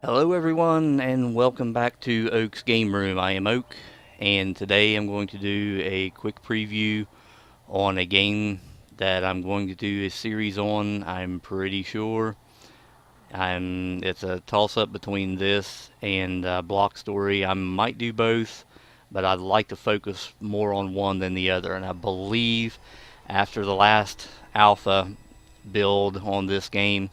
Hello, everyone, and welcome back to Oak's Game Room. I am Oak, and today I'm going to do a quick preview on a game that I'm going to do a series on. I'm pretty sure. It's a toss-up between this and Block Story. I might do both, but I'd like to focus more on one than the other. And I believe after the last alpha build on this game,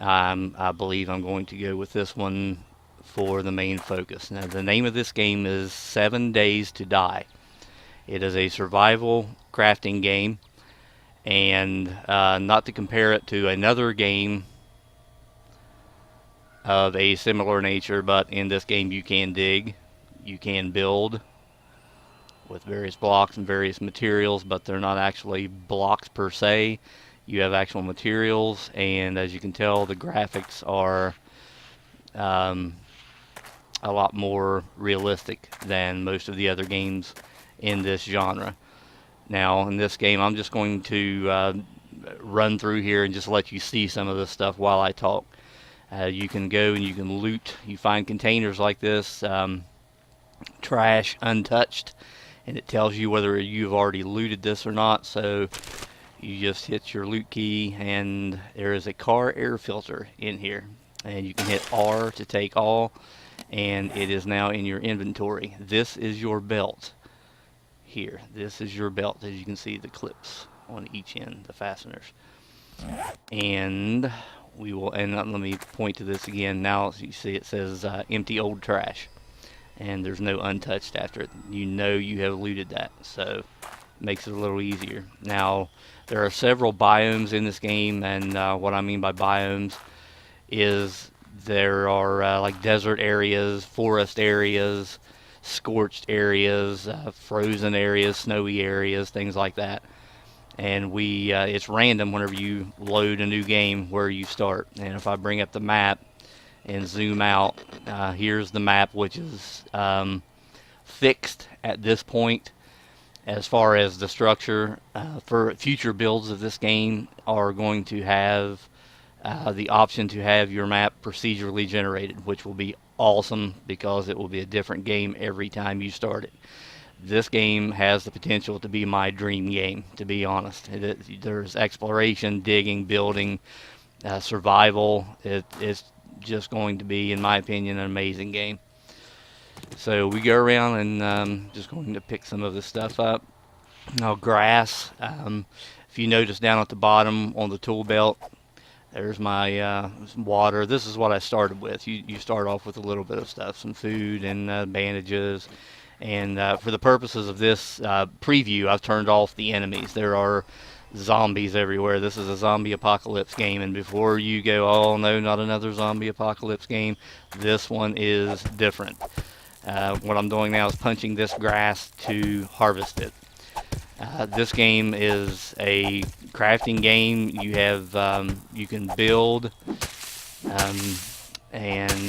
I believe I'm going to go with this one for the main focus. Now, the name of this game is 7 Days to Die. It is a survival crafting game, and not to compare it to another game of a similar nature, but in this game you can dig, you can build with various blocks and various materials, but they're not actually blocks per se. You have actual materials, and as you can tell, the graphics are um, a lot more realistic than most of the other games in this genre. Now, in this game, I'm just going to run through here and just let you see some of this stuff while I talk. You can go and you can loot. You find containers like this, trash untouched, and it tells you whether you've already looted this or not. So you just hit your loot key, and there is a car air filter in here, and you can hit R to take all, and it is now in your inventory. This is your belt here. This is your belt. As you can see, the clips on each end, the fasteners. And we will, and let me point to this again. Now you see it says empty old trash, and there's no untouched after it. You know you have looted that, so it makes it a little easier. Now, there are several biomes in this game, and what I mean by biomes is there are like desert areas, forest areas, scorched areas, frozen areas, snowy areas, things like that. And it's random whenever you load a new game where you start. And if I bring up the map and zoom out, here's the map, which is fixed at this point. As far as the structure, for future builds of this game are going to have the option to have your map procedurally generated, which will be awesome because it will be a different game every time you start it. This game has the potential to be my dream game, to be honest. There's exploration, digging, building, survival. It's just going to be, in my opinion, an amazing game. So we go around and just going to pick some of this stuff up. Now, grass. If you notice down at the bottom on the tool belt, there's my water. This is what I started with. You start off with a little bit of stuff, some food and bandages. And for the purposes of this preview, I've turned off the enemies. There are zombies everywhere. This is a zombie apocalypse game, and before you go, oh no, not another zombie apocalypse game, this one is different. What I'm doing now is punching this grass to harvest it. This game is a crafting game. You have you can build and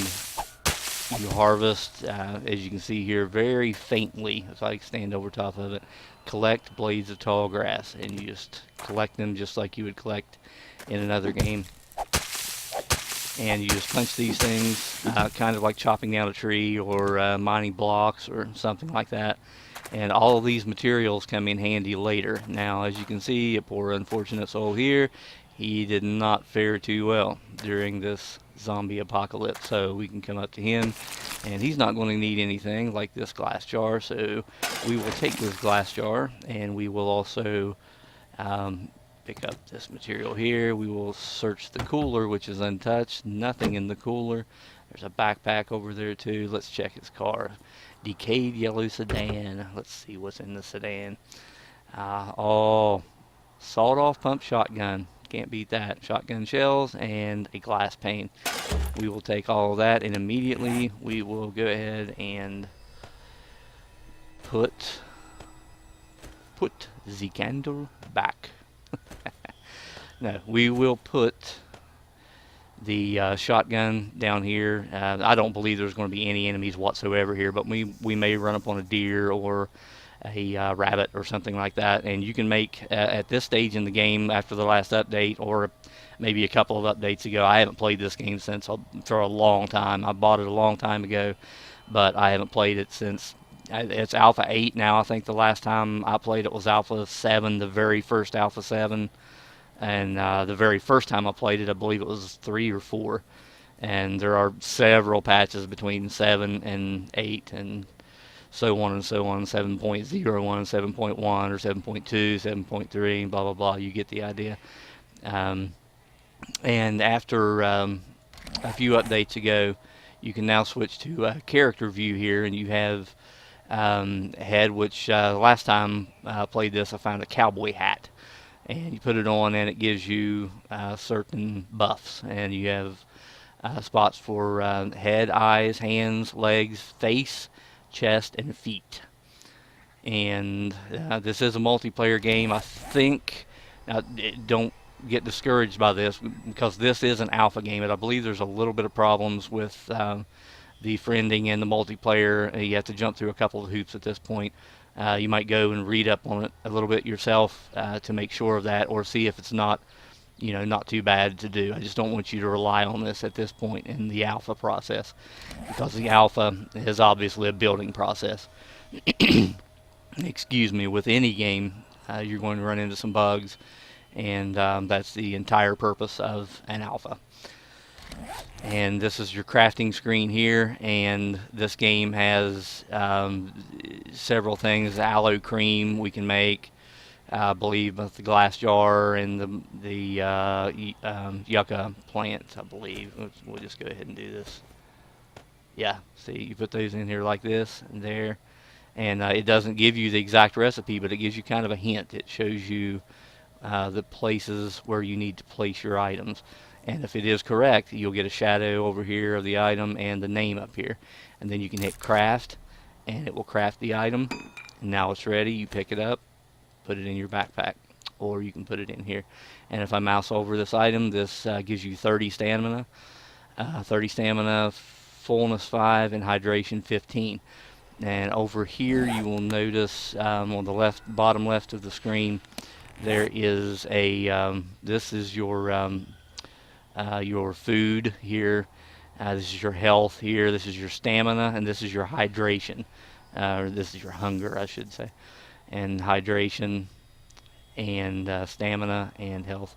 you harvest, as you can see here, very faintly. If I stand over top of it, collect blades of tall grass, and you just collect them just like you would collect in another game. And you just punch these things, kind of like chopping down a tree or mining blocks or something like that. And all of these materials come in handy later. Now, as you can see, a poor unfortunate soul here, he did not fare too well during this zombie apocalypse. So we can come up to him, and he's not going to need anything like this glass jar. So we will take this glass jar, and we will also pick up this material here. We will search the cooler, which is untouched. Nothing in the cooler. There's a backpack over there too. Let's check his car. Decayed yellow sedan. Let's see what's in the sedan. Oh, sawed-off pump shotgun. Can't beat that. Shotgun shells and a glass pane. We will take all of that, and immediately we will go ahead and put the candle back. No, we will put the shotgun down here. I don't believe there's going to be any enemies whatsoever here, but we may run up on a deer or a rabbit or something like that. And you can make at this stage in the game, after the last update or maybe a couple of updates ago. I haven't played this game since for a long time. I bought it a long time ago, but I haven't played it since. It's Alpha 8 now. I think the last time I played it was Alpha 7, the very first Alpha 7. And the very first time I played it, I believe it was 3 or 4. And there are several patches between 7 and 8 and so on and so on, 7.01 and 7.1 or 7.2, 7.3, blah, blah, blah. You get the idea. And after a few updates ago, you can now switch to character view here, and you have head, which last time I played this, I found a cowboy hat. And you put it on, and it gives you certain buffs. And you have spots for head, eyes, hands, legs, face, chest, and feet. And this is a multiplayer game. I think, now, don't get discouraged by this, because this is an alpha game, and I believe there's a little bit of problems with the friending and the multiplayer. You have to jump through a couple of hoops at this point. You might go and read up on it a little bit yourself to make sure of that, or see if it's not, not too bad to do. I just don't want you to rely on this at this point in the alpha process, because the alpha is obviously a building process. Excuse me. With any game, you're going to run into some bugs, and that's the entire purpose of an alpha. And this is your crafting screen here, and this game has several things. Aloe cream we can make, I believe, with the glass jar and the yucca plant, I believe. We'll just go ahead and do this. Yeah, see, you put those in here like this and there, and it doesn't give you the exact recipe, but it gives you kind of a hint. It shows you the places where you need to place your items. And if it is correct, you'll get a shadow over here of the item and the name up here. And then you can hit craft, and it will craft the item. And now it's ready. You pick it up, put it in your backpack, or you can put it in here. And if I mouse over this item, this gives you 30 stamina, 30 stamina, fullness 5, and hydration 15. And over here, you will notice on the left, bottom left of the screen, there is a. This is your food here. This is your health here. This is your stamina, and this is your hydration. Or this is your hunger, I should say. And hydration, and stamina, and health.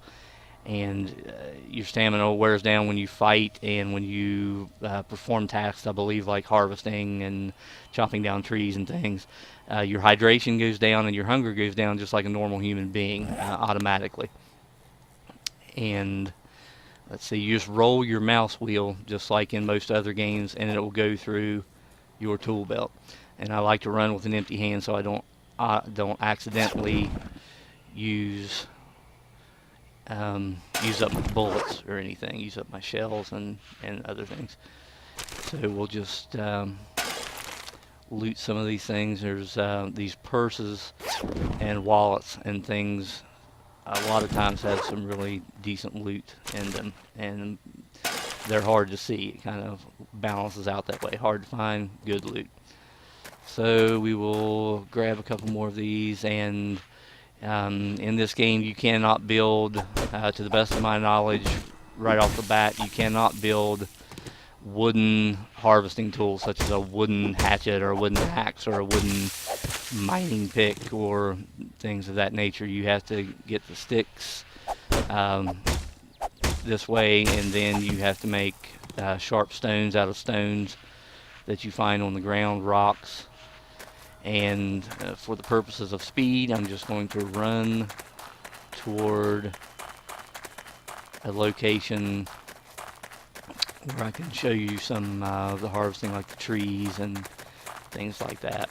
And your stamina wears down when you fight and when you perform tasks, I believe, like harvesting and chopping down trees and things. Your hydration goes down and your hunger goes down just like a normal human being automatically. And let's see, you just roll your mouse wheel just like in most other games, and it will go through your tool belt. And I like to run with an empty hand so I don't accidentally use up my bullets or anything, use up my shells and other things. So we'll just loot some of these things. There's these purses and wallets and things a lot of times have some really decent loot in them, and they're hard to see. It kind of balances out that way. Hard to find good loot. So we will grab a couple more of these, and in this game you cannot build, to the best of my knowledge, right off the bat, you cannot build wooden harvesting tools such as a wooden hatchet or a wooden axe or a wooden mining pick or things of that nature. You have to get the sticks this way, and then you have to make sharp stones out of stones that you find on the ground, rocks. And for the purposes of speed, I'm just going to run toward a location where I can show you some of the harvesting, like the trees and things like that.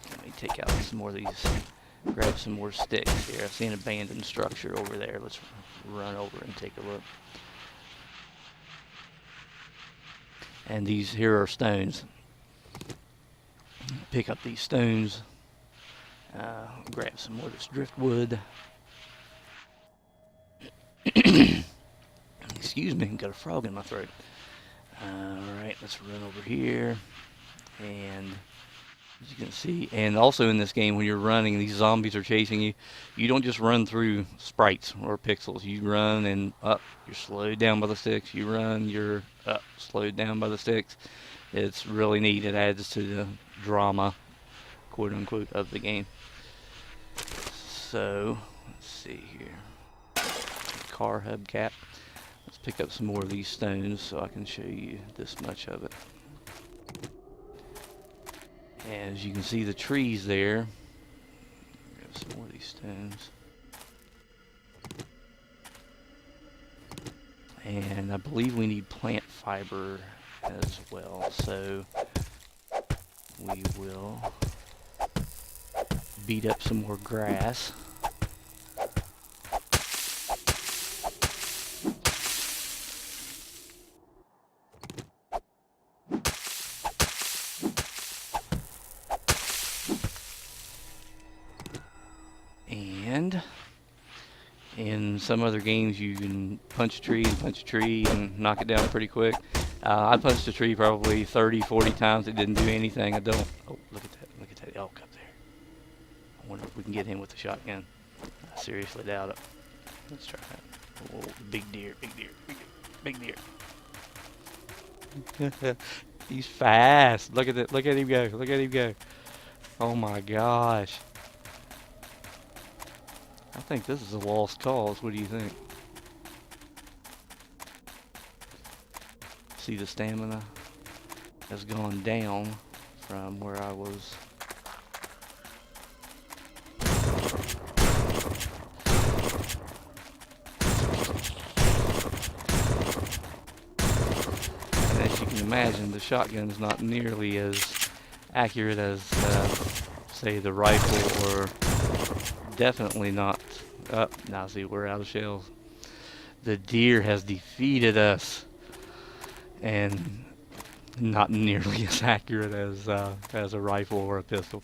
Let me take out some more of these, grab some more sticks here. I see an abandoned structure over there. Let's run over and take a look. And these here are stones. Pick up these stones, grab some more of this driftwood. Excuse me, got a frog in my throat. Alright, let's run over here and as you can see. And also in this game, when you're running, these zombies are chasing you. You don't just run through sprites or pixels. You run and up, you're slowed down by the sticks. You run, you're up, slowed down by the sticks. It's really neat. It adds to the drama, quote unquote, of the game. So, let's see here. Car hubcap. Let's pick up some more of these stones so I can show you this much of it. And as you can see the trees there, grab some more of these stones. And I believe we need plant fiber as well, so we will beat up some more grass. And in some other games you can punch a tree and knock it down pretty quick. I punched a tree probably 30, 40 times. It didn't do anything. I don't... Oh, look at that elk up there. I wonder if we can get him with the shotgun. I seriously doubt it. Let's try that. Oh, big deer, big deer, big deer, big deer. He's fast. Look at it. Look at him go. Look at him go. Oh my gosh. I think this is a lost cause. What do you think? See, the stamina has gone down from where I was. And as you can imagine, the shotgun is not nearly as accurate as, say, the rifle, or definitely not. Now see, we're out of shells. The deer has defeated us, and not nearly as accurate as a rifle or a pistol.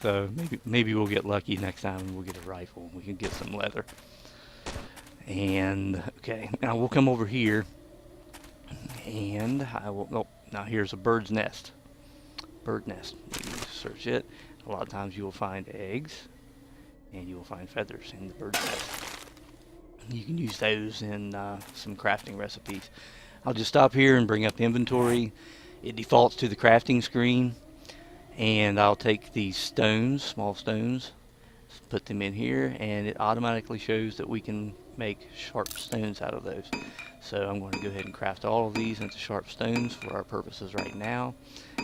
So maybe we'll get lucky next time and we'll get a rifle. We can get some leather. And okay, now we'll come over here, and I will. Oh, now here's a bird's nest. Bird nest. You can search it. A lot of times you will find eggs, and you will find feathers in the bird's nest. You can use those in some crafting recipes. I'll just stop here and bring up inventory. It defaults to the crafting screen, and I'll take these stones, small stones, put them in here, and it automatically shows that we can make sharp stones out of those. So I'm going to go ahead and craft all of these into sharp stones for our purposes right now.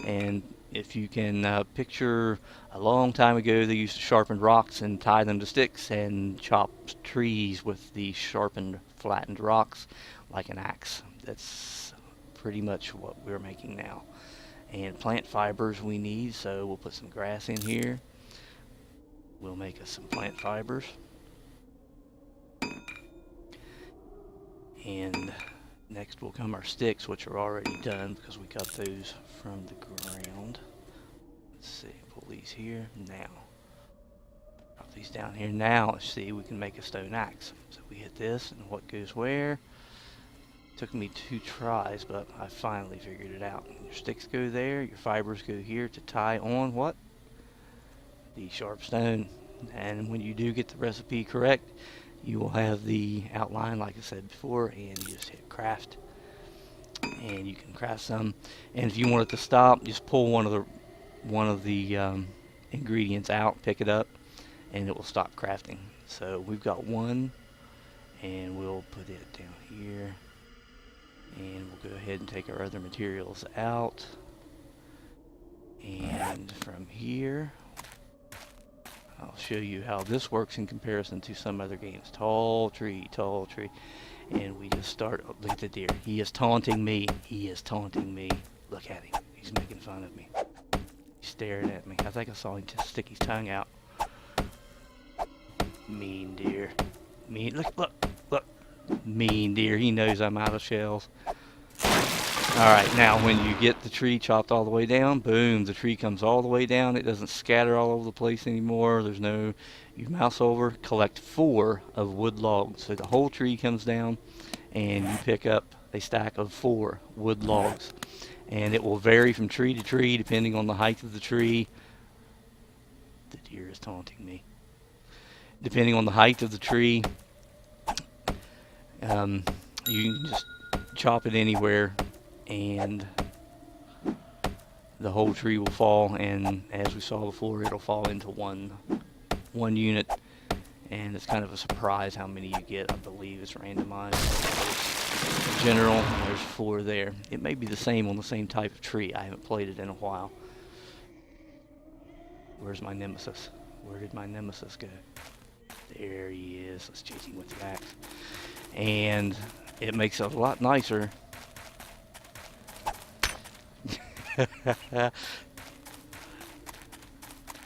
And if you can picture, a long time ago they used to sharpen rocks and tie them to sticks and chop trees with the sharpened, flattened rocks like an axe. That's pretty much what we're making now. And plant fibers we need, so we'll put some grass in here. We'll make us some plant fibers. And next will come our sticks, which are already done because we got those from the ground. Let's see, pull these here. Now, drop these down here. Now, let's see, we can make a stone axe. So we hit this, and what goes where? Took me 2 tries, but I finally figured it out. Your sticks go there, your fibers go here to tie on what? The sharp stone. And when you do get the recipe correct, you will have the outline like I said before, and you just hit craft, and you can craft some. And if you want it to stop, just pull one of the ingredients out, pick it up, and it will stop crafting. So we've got one, and we'll put it down here. And we'll go ahead and take our other materials out. And from here, I'll show you how this works in comparison to some other games. Tall tree, tall tree. And we just start, oh, look at the deer. He is taunting me. He is taunting me. Look at him. He's making fun of me. He's staring at me. I think I saw him just stick his tongue out. Mean deer. Mean, look. Mean deer. He knows I'm out of shells. Alright, now when you get the tree chopped all the way down, boom, the tree comes all the way down. It doesn't scatter all over the place anymore. There's no, you mouse over, collect 4 of wood logs. So the whole tree comes down, and you pick up a stack of 4 wood logs. and it will vary from tree to tree depending on the height of the tree. The deer is taunting me. Depending on the height of the tree, you can just chop it anywhere, and the whole tree will fall. And as we saw before, it'll fall into one unit, and it's kind of a surprise how many you get. I believe it's randomized. General, there's 4 there. It may be the same on the same type of tree. I haven't played it in a while. Where's my nemesis? Where did my nemesis go? There he is. Let's chase him with the axe. And it makes it a lot nicer.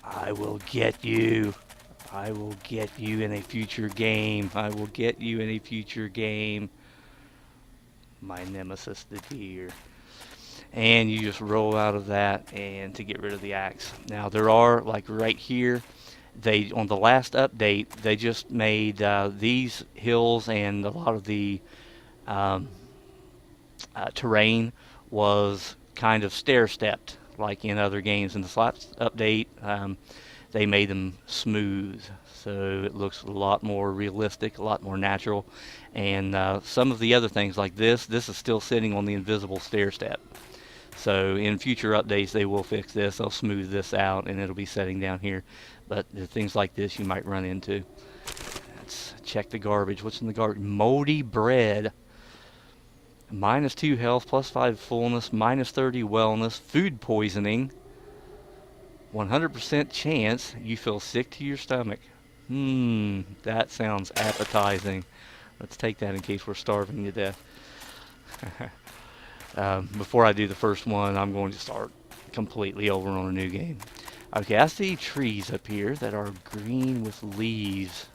I will get you. I will get you in a future game. I will get you in a future game. My nemesis, the deer. And you just roll out of that and to get rid of the axe. Now there are, like right here, they on the last update they just made these hills and a lot of the terrain was kind of stair-stepped like in other games. In this last update they made them smooth, so it looks a lot more realistic, a lot more natural. And some of the other things like this is still sitting on the invisible stair step. So in future updates they will fix this. They'll smooth this out and it'll be setting down here. But things like this you might run into. Let's check the garbage. What's in the garbage? Moldy bread. -2 health, +5 fullness, -30 wellness, food poisoning. 100% chance you feel sick to your stomach. That sounds appetizing. Let's take that in case we're starving to death. Before I do the first one, I'm going to start completely over on a new game. Okay, I see trees up here that are green with leaves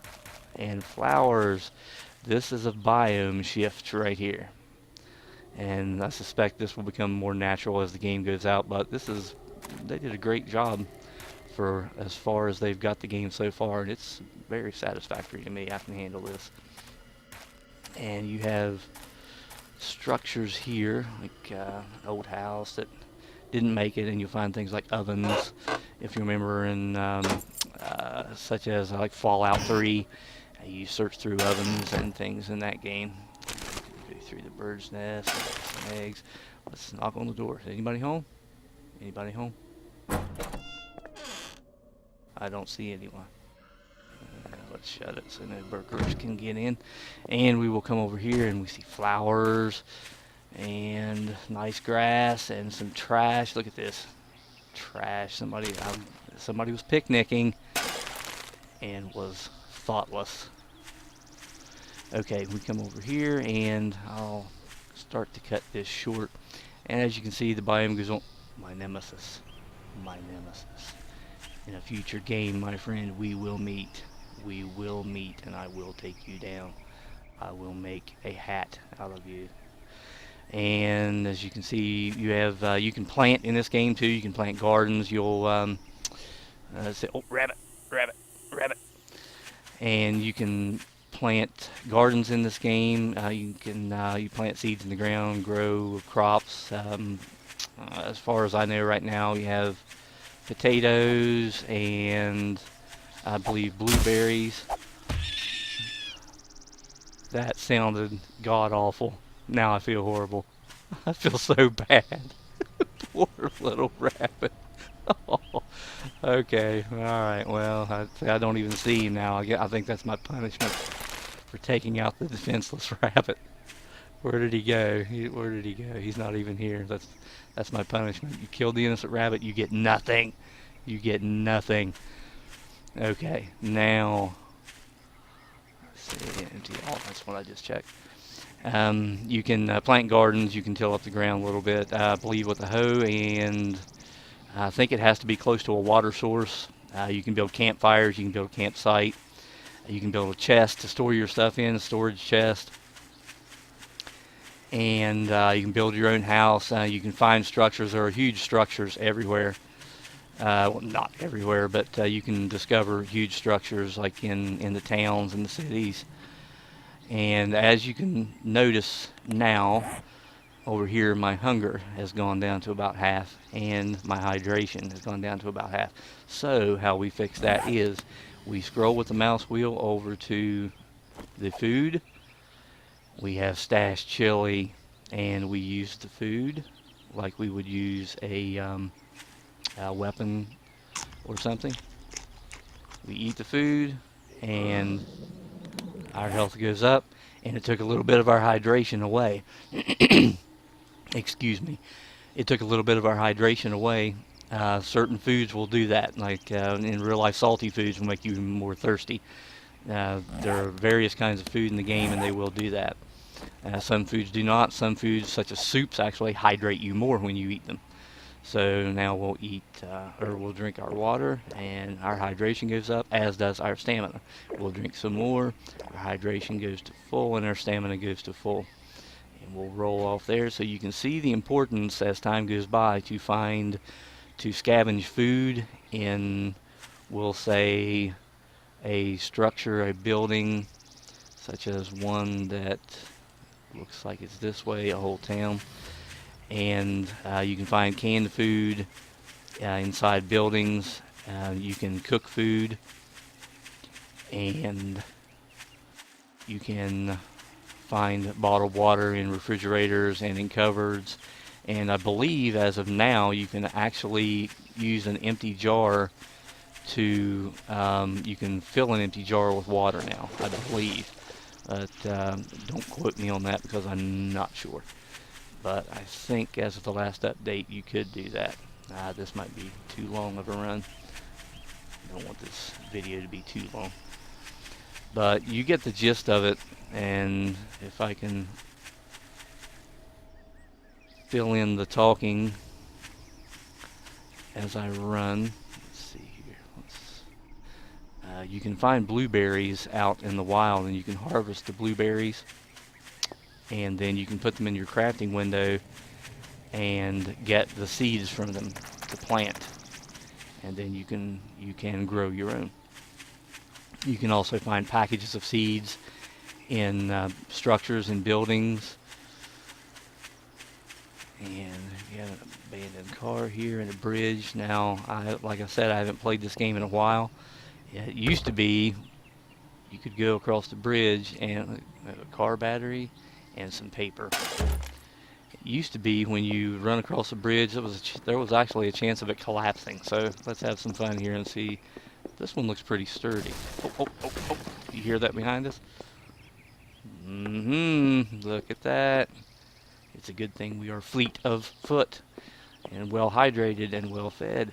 and flowers. This is a biome shift right here. And I suspect this will become more natural as the game goes out, but they did a great job for as far as they've got the game so far, and it's very satisfactory to me. I can handle this. And you have structures here, like an old house that didn't make it, and you'll find things like ovens, if you remember, in such as like Fallout 3. You search through ovens and things in that game. Go through the bird's nest, some eggs. Let's knock on the door. Is anybody home? Anybody home? I don't see anyone. Let's shut it so no burglars can get in. And we will come over here and we see flowers and nice grass and some trash. Look at this. Trash. Somebody was picnicking and was thoughtless. Okay, we come over here and I'll start to cut this short. And as you can see, the biome goes on. My nemesis. My nemesis. In a future game, my friend, we will meet. We will meet, and I will take you down. I will make a hat out of you. And as you can see, you have you can plant in this game too. You can plant gardens. You'll say, oh, rabbit, rabbit, rabbit. And you can plant gardens in this game. You plant seeds in the ground, grow crops. As far as I know right now, you have potatoes and I believe blueberries. That sounded god-awful. Now I feel horrible. I feel so bad. Poor little rabbit. Oh, okay, alright, well, I don't even see him now. I think that's my punishment for taking out the defenseless rabbit. Where did he go? Where did he go? He's not even here. That's my punishment. You killed the innocent rabbit, you get nothing. You get nothing. Okay, now, let's see, empty all. That's what I just checked. You can plant gardens. You can till up the ground a little bit, I believe, with a hoe, and I think it has to be close to a water source. You can build campfires. You can build a campsite. You can build a chest to store your stuff in, a storage chest. And you can build your own house. You can find structures. There are huge structures everywhere. Well, not everywhere, but you can discover huge structures like in the towns and the cities. And as you can notice now, over here my hunger has gone down to about half and my hydration has gone down to about half. So how we fix that is we scroll with the mouse wheel over to the food. We have stashed chili and we use the food like we would use a weapon or something. We eat the food and our health goes up, and it took a little bit of our hydration away. Excuse me. It took a little bit of our hydration away. Certain foods will do that, like in real life, salty foods will make you more thirsty. There are various kinds of food in the game, and they will do that. Some foods do not. Some foods, such as soups, actually hydrate you more when you eat them. So now we'll eat, or we'll drink our water, and our hydration goes up, as does our stamina. We'll drink some more, our hydration goes to full, and our stamina goes to full. And we'll roll off there, so you can see the importance as time goes by to scavenge food in, we'll say, a structure, a building, such as one that looks like it's this way, a whole town. And you can find canned food inside buildings. You can cook food, and you can find bottled water in refrigerators and in cupboards. And I believe as of now you can actually use an empty jar to, you can fill an empty jar with water now, I believe. But don't quote me on that because I'm not sure. But I think as of the last update, you could do that. This might be too long of a run. I don't want this video to be too long. But you get the gist of it, and if I can fill in the talking as I run. Let's see here. You can find blueberries out in the wild, and you can harvest the blueberries. And then you can put them in your crafting window and get the seeds from them to plant, and then you can grow your own. You can also find packages of seeds in structures and buildings. And we have an abandoned car here and a bridge. Now, like I said, I haven't played this game in a while. It used to be you could go across the bridge and a car battery and some paper. It used to be when you run across the bridge, there was actually a chance of it collapsing. So let's have some fun here and see. This one looks pretty sturdy. Oh. You hear that behind us? Look at that. It's a good thing we are fleet of foot and well hydrated and well fed.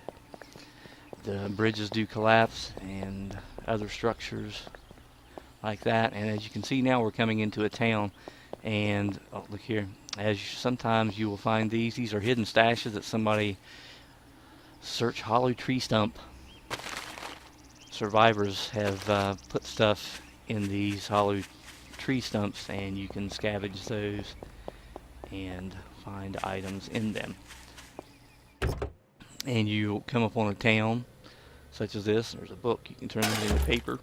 The bridges do collapse and other structures like that. And as you can see now, we're coming into a town. And oh, look here, sometimes you will find these are hidden stashes that somebody search hollow tree stump. Survivors have put stuff in these hollow tree stumps, and you can scavenge those and find items in them. And you come upon a town such as this. There's a book, you can turn it into paper.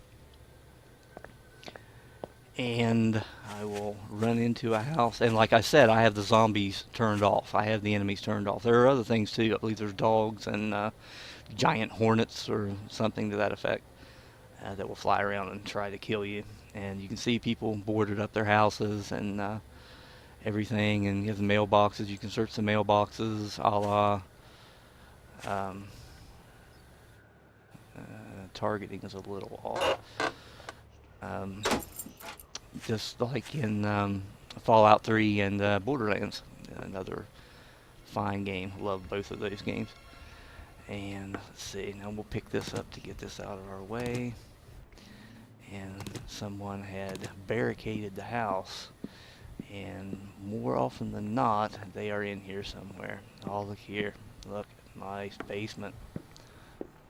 And I will run into a house, and like I said, I have the zombies turned off. I have the enemies turned off. There are other things too. I believe there's dogs and giant hornets or something to that effect that will fly around and try to kill you. And you can see people boarded up their houses and everything, and you have the mailboxes. You can search the mailboxes a la targeting is a little off. Just like in Fallout 3 and Borderlands, another fine game. Love both of those games. And let's see, now we'll pick this up to get this out of our way. And someone had barricaded the house, and more often than not, they are in here somewhere. Oh, look here. Look, nice basement.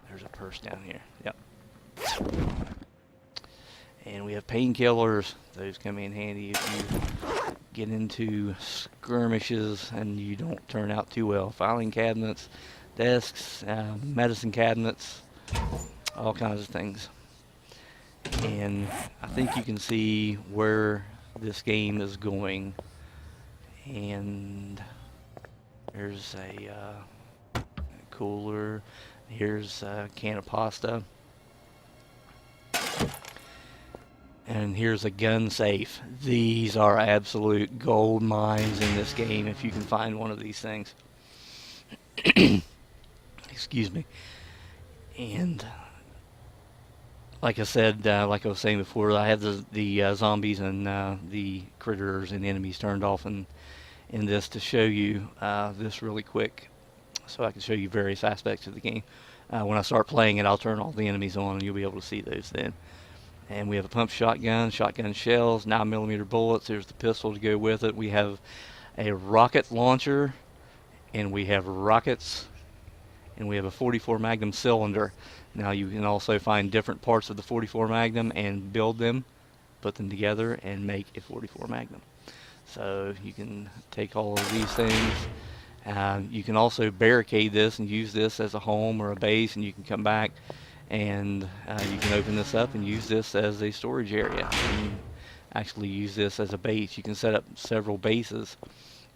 There's a purse down here. Yep. And we have painkillers. Those come in handy if you get into skirmishes and you don't turn out too well. Filing cabinets, desks, medicine cabinets, all kinds of things. And I think you can see where this game is going. And there's a cooler. Here's a can of pasta. And here's a gun safe. These are absolute gold mines in this game if you can find one of these things. Excuse me. And like I said, like I was saying before, I have the zombies and the critters and enemies turned off in this to show you this really quick, so I can show you various aspects of the game. When I start playing it, I'll turn all the enemies on, and you'll be able to see those then. And we have a pump shotgun, shotgun shells, 9mm bullets. There's the pistol to go with it. We have a rocket launcher, and we have rockets, and we have a 44 Magnum cylinder. Now you can also find different parts of the 44 Magnum and build them, put them together, and make a 44 Magnum. So you can take all of these things. You can also barricade this and use this as a home or a base, and you can come back and you can open this up and use this as a storage area and actually use this as a base. You can set up several bases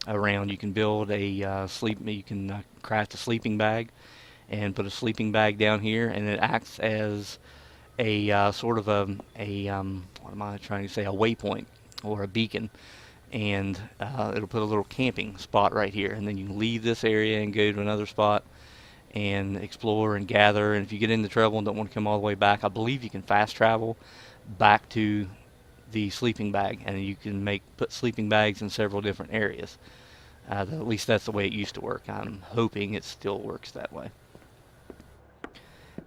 around. You can build a you can craft a sleeping bag and put a sleeping bag down here, and it acts as a sort of a what am I trying to say, a waypoint or a beacon. And it'll put a little camping spot right here, and then you can leave this area and go to another spot and explore and gather. And if you get into trouble and don't want to come all the way back, I believe you can fast travel back to the sleeping bag, and you can put sleeping bags in several different areas. At least that's the way it used to work. I'm hoping it still works that way.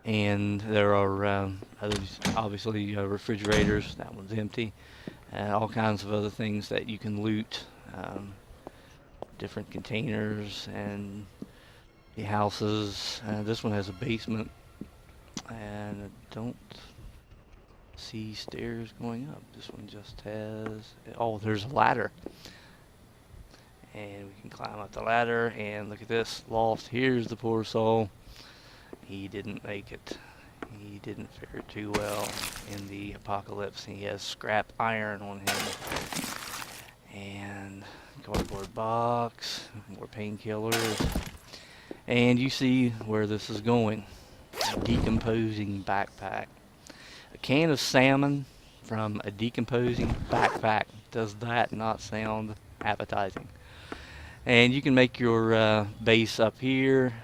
And there are others, obviously refrigerators. That one's empty. All kinds of other things that you can loot, different containers and the houses. This one has a basement, and I don't see stairs going up. This one just has, oh, there's a ladder, and we can climb up the ladder. And look at this loft. Here's the poor soul. He didn't make it. He didn't fare too well in the apocalypse. He has scrap iron on him, and cardboard box, more painkillers, and you see where this is going. A decomposing backpack. A can of salmon from a decomposing backpack. Does that not sound appetizing? And you can make your base up here,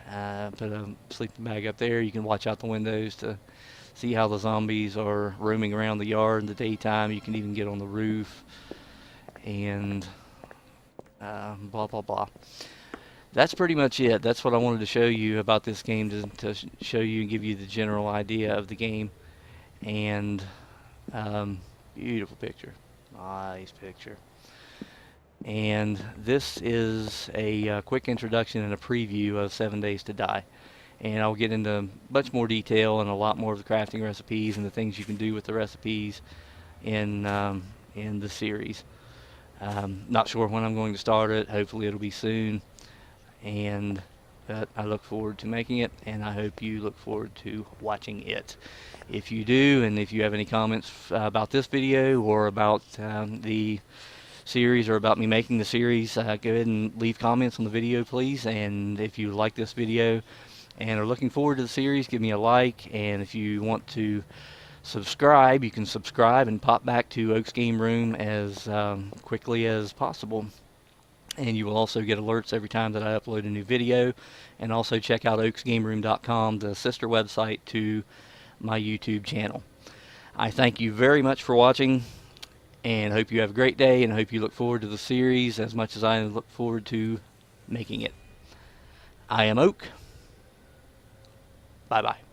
put a sleeping bag up there. You can watch out the windows to see how the zombies are roaming around the yard in the daytime. You can even get on the roof, and blah, blah, blah. That's pretty much it. That's what I wanted to show you about this game, to show you and give you the general idea of the game. And beautiful picture. Nice picture. And this is a quick introduction and a preview of 7 Days to Die. And I'll get into much more detail and a lot more of the crafting recipes and the things you can do with the recipes in the series. Not sure when I'm going to start it. Hopefully it'll be soon. And I look forward to making it, and I hope you look forward to watching it. If you do, and if you have any comments about this video or about the series or about me making the series, go ahead and leave comments on the video, please. And if you like this video and are looking forward to the series, give me a like. And if you want to subscribe, you can subscribe and pop back to Oak's Game Room as quickly as possible. And you will also get alerts every time that I upload a new video. And also check out oaksgameroom.com, the sister website to my YouTube channel. I thank you very much for watching, and hope you have a great day, and hope you look forward to the series as much as I look forward to making it. I am Oak. Bye-bye.